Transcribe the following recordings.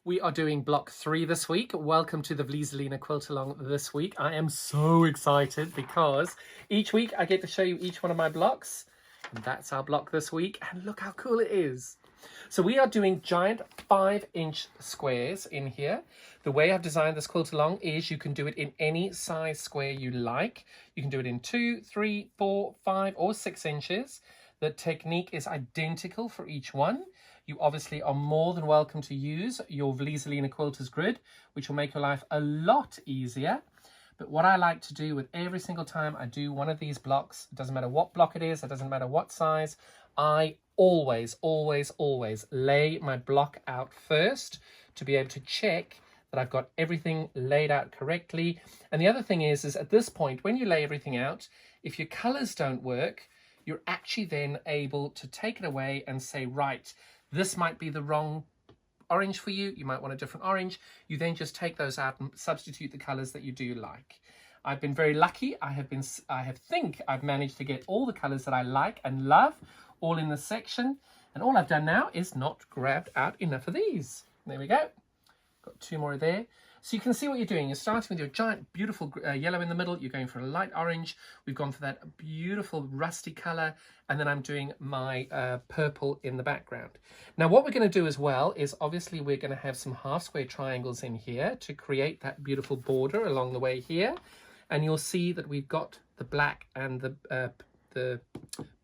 We are doing block 3 this week. Welcome to the Vlieseline Quilt-a-Long this week. I am so excited because each week I get to show you each one of my blocks. And that's our block this week. And look how cool it is. So we are doing giant 5-inch squares in here. The way I've designed this quilt-along is you can do it in any size square you like. You can do it in 2, 3, 4, 5 or 6 inches. The technique is identical for each one. You obviously are more than welcome to use your Vlieseline Quilter's grid, which will make your life a lot easier. But what I like to do with every single time I do one of these blocks, it doesn't matter what block it is, it doesn't matter what size, I always lay my block out first to be able to check that I've got everything laid out correctly. And the other thing is at this point, when you lay everything out, if your colors don't work, you're actually then able to take it away and say, right, this might be the wrong orange for you. You might want a different orange. You then just take those out and substitute the colors that you do like. I've been very lucky. I think I've managed to get all the colors that I like and love all in this section. And all I've done now is not grabbed out enough of these. There we go. Got 2 more there. So you can see what you're doing. You're starting with your giant, beautiful yellow in the middle. You're going for a light orange. We've gone for that beautiful rusty color. And then I'm doing my purple in the background. Now, what we're going to do as well is obviously we're going to have some half square triangles in here to create that beautiful border along the way here. And you'll see that we've got the black and the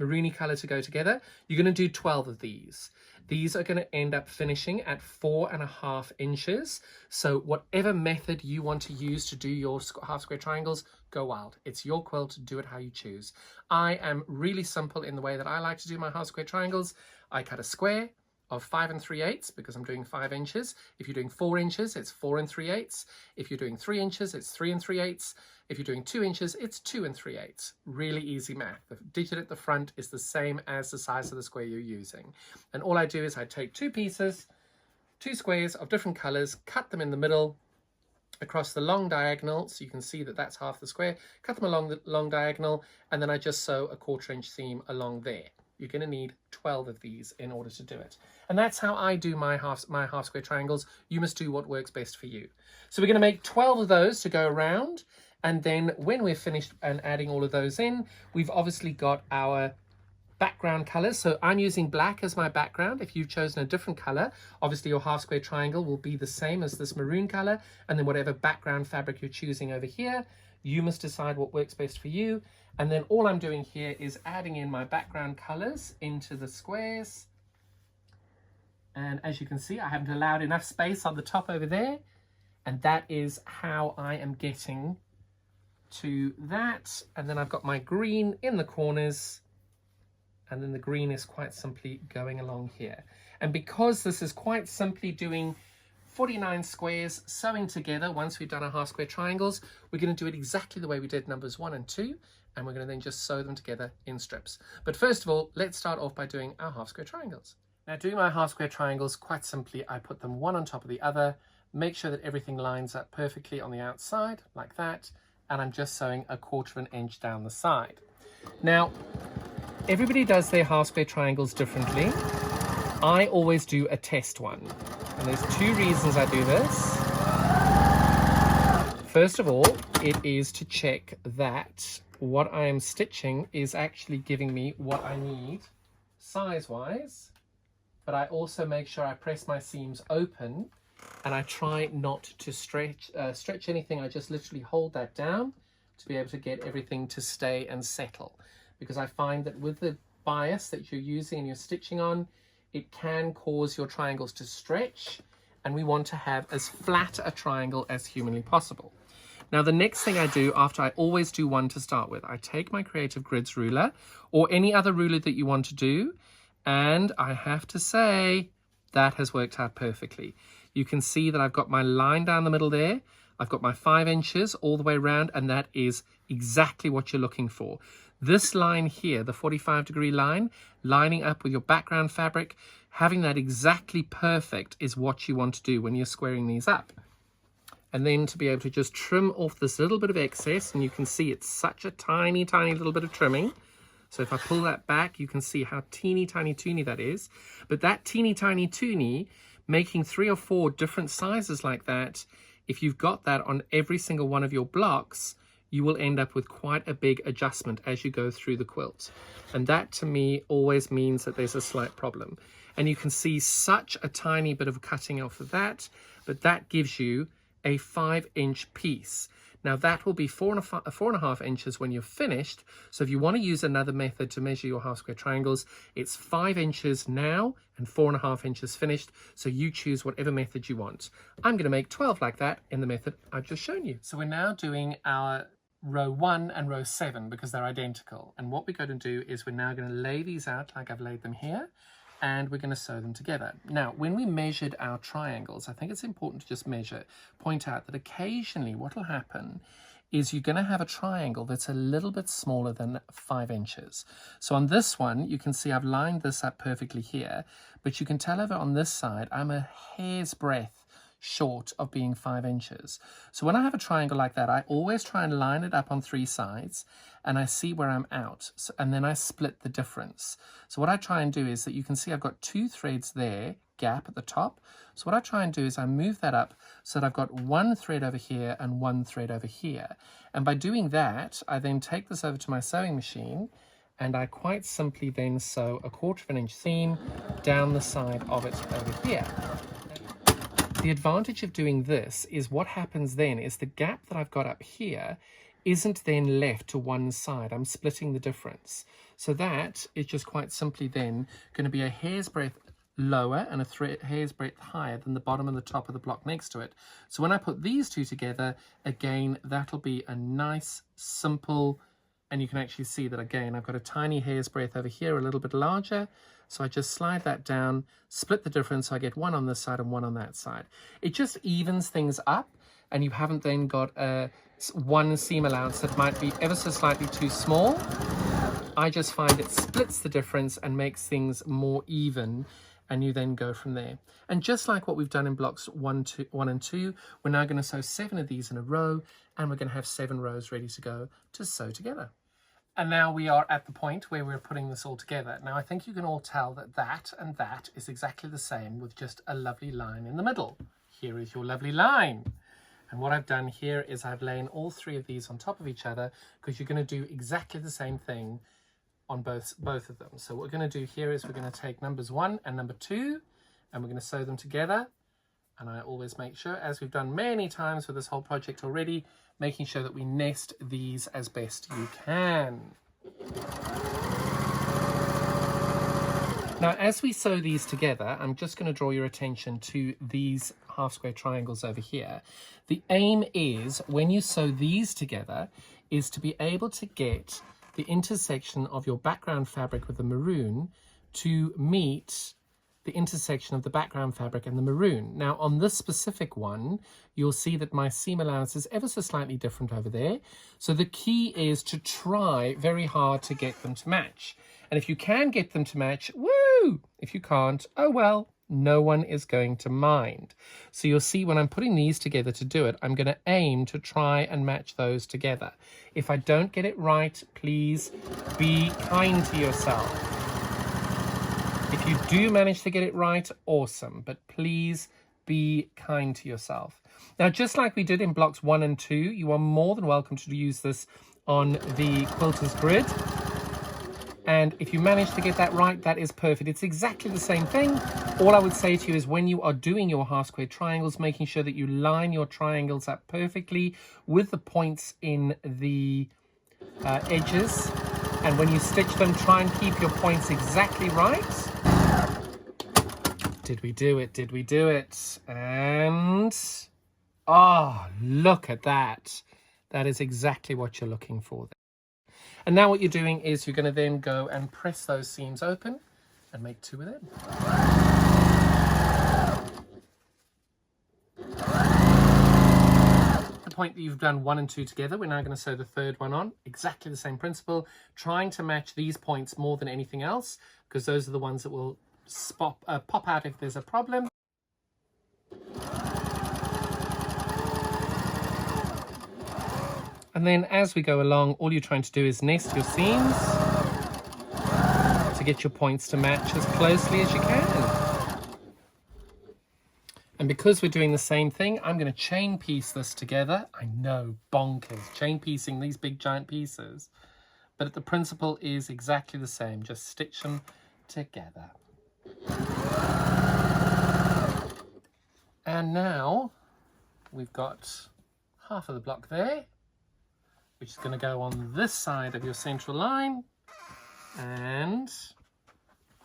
maroony color to go together. You're going to do 12 of these. These are going to end up finishing at 4.5 inches. So whatever method you want to use to do your half square triangles, go wild. It's your quilt, do it how you choose. I am really simple in the way that I like to do my half square triangles. I cut a square of 5 3/8 because I'm doing 5 inches. If you're doing 4 inches, it's 4 3/8. If you're doing 3 inches, it's 3 3/8. If you're doing 2 inches, it's 2 3/8. Really easy math. The digit at the front is the same as the size of the square you're using. And all I do is I take 2 pieces, 2 squares of different colors, cut them in the middle across the long diagonal. So you can see that that's half the square. Cut them along the long diagonal, and then I just sew a 1/4 inch seam along there. You're going to need 12 of these in order to do it. And that's how I do my half square triangles. You must do what works best for you. So we're going to make 12 of those to go around. And then when we're finished and adding all of those in, we've obviously got our background colors. So I'm using black as my background. If you've chosen a different color, obviously your half square triangle will be the same as this maroon color. And then whatever background fabric you're choosing over here, you must decide what works best for you. And then all I'm doing here is adding in my background colors into the squares. And as you can see, I haven't allowed enough space on the top over there. And that is how I am getting to that. And then I've got my green in the corners. And then the green is quite simply going along here. And because this is quite simply doing 49 squares sewing together once we've done our half square triangles, we're going to do it exactly the way we did numbers 1 and 2. And we're going to then just sew them together in strips. But first of all, let's start off by doing our half square triangles. Now, doing my half square triangles, quite simply, I put them one on top of the other, make sure that everything lines up perfectly on the outside, like that, and I'm just sewing a 1/4 inch down the side. Now, everybody does their half square triangles differently. I always do a test one, and there's 2 reasons I do this. First of all, it is to check that what I am stitching is actually giving me what I need size-wise, but I also make sure I press my seams open and I try not to stretch anything. I just literally hold that down to be able to get everything to stay and settle, because I find that with the bias that you're using and you're stitching on, it can cause your triangles to stretch, and we want to have as flat a triangle as humanly possible. Now, the next thing I do after I always do one to start with, I take my Creative Grids ruler or any other ruler that you want to do, and I have to say that has worked out perfectly. You can see that I've got my line down the middle there. I've got my 5 inches all the way around, and that is exactly what you're looking for. This line here, the 45-degree line, lining up with your background fabric, having that exactly perfect is what you want to do when you're squaring these up. And then to be able to just trim off this little bit of excess, and you can see it's such a tiny, tiny little bit of trimming. So if I pull that back, you can see how teeny tiny toony that is. But that teeny tiny toony making 3 or 4 different sizes like that, if you've got that on every single one of your blocks, you will end up with quite a big adjustment as you go through the quilt. And that to me always means that there's a slight problem. And you can see such a tiny bit of cutting off of that, but that gives you a 5-inch piece. Now that will be 4.5 inches when you're finished. So if you want to use another method to measure your half square triangles, it's 5 inches now and 4.5 inches finished. So you choose whatever method you want. I'm going to make 12 like that in the method I've just shown you. So we're now doing our row 1 and row 7 because they're identical. And what we're going to do is we're now going to lay these out like I've laid them here. And we're going to sew them together. Now, when we measured our triangles, I think it's important to just point out that occasionally what will happen is you're going to have a triangle that's a little bit smaller than 5 inches. So on this one, you can see I've lined this up perfectly here, but you can tell over on this side, I'm a hair's breadth short of being 5 inches. So when I have a triangle like that, I always try and line it up on 3 sides and I see where I'm out. And then I split the difference. So what I try and do is that you can see I've got 2 threads there, gap at the top. So what I try and do is I move that up so that I've got 1 thread over here and 1 thread over here. And by doing that, I then take this over to my sewing machine and I quite simply then sew a 1/4 inch seam down the side of it over here. The advantage of doing this is what happens then is the gap that I've got up here isn't then left to one side. I'm splitting the difference. So that is just quite simply then going to be a hair's breadth lower and a hair's breadth higher than the bottom and the top of the block next to it. So when I put these two together, again, that'll be a nice, simple, and you can actually see that again, I've got a tiny hair's breadth over here, a little bit larger. So I just slide that down, split the difference, so I get 1 on this side and 1 on that side. It just evens things up, and you haven't then got one seam allowance that might be ever so slightly too small. I just find it splits the difference and makes things more even, and you then go from there. And just like what we've done in blocks 1 and 2, we're now going to sew 7 of these in a row, and we're going to have 7 rows ready to go to sew together. And now we are at the point where we're putting this all together. Now I think you can all tell that that and that is exactly the same with just a lovely line in the middle. Here is your lovely line. And what I've done here is I've laid all 3 of these on top of each other because you're going to do exactly the same thing on both of them. So what we're going to do here is we're going to take numbers 1 and number 2 and we're going to sew them together. And I always make sure, as we've done many times with this whole project already, making sure that we nest these as best you can. Now, as we sew these together, I'm just going to draw your attention to these half square triangles over here. The aim is, when you sew these together, is to be able to get the intersection of your background fabric with the maroon to meet the intersection of the background fabric and the maroon. Now on this specific one, you'll see that my seam allowance is ever so slightly different over there. So the key is to try very hard to get them to match. And if you can get them to match, woo! If you can't, oh well, no one is going to mind. So you'll see when I'm putting these together to do it, I'm going to aim to try and match those together. If I don't get it right, please be kind to yourself. If you do manage to get it right, awesome, but please be kind to yourself. Now, just like we did in blocks 1 and 2, you are more than welcome to use this on the quilter's grid. And if you manage to get that right, that is perfect. It's exactly the same thing. All I would say to you is when you are doing your half square triangles, making sure that you line your triangles up perfectly with the points in the edges. And when you stitch them, try and keep your points exactly right. Did we do it? Did we do it? And, oh, look at that. That is exactly what you're looking for there. And now what you're doing is you're going to then go and press those seams open and make 2 of them. The point that you've done 1 and 2 together, we're now going to sew the 3rd one on. Exactly the same principle, trying to match these points more than anything else, because those are the ones that will pop out if there's a problem. And then as we go along, all you're trying to do is nest your seams to get your points to match as closely as you can. And because we're doing the same thing, I'm going to chain piece this together. I know, bonkers, chain piecing these big giant pieces. But the principle is exactly the same, just stitch them together. And now we've got half of the block there, which is going to go on this side of your central line, and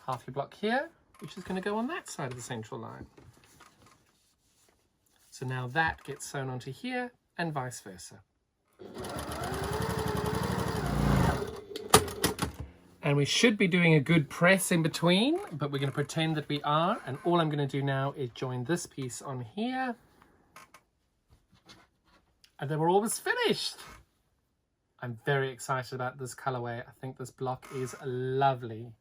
half your block here, which is going to go on that side of the central line. So now that gets sewn onto here and vice versa. And we should be doing a good press in between, but we're going to pretend that we are. And all I'm going to do now is join this piece on here. And then we're almost finished. I'm very excited about this colorway. I think this block is lovely.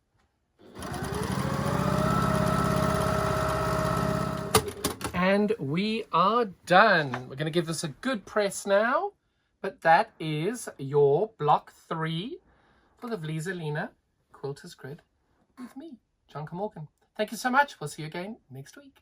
And we are done. We're going to give this a good press now. But that is your block 3 for the Vlieseline Quilter's Grid with me, John Morgan. Thank you so much. We'll see you again next week.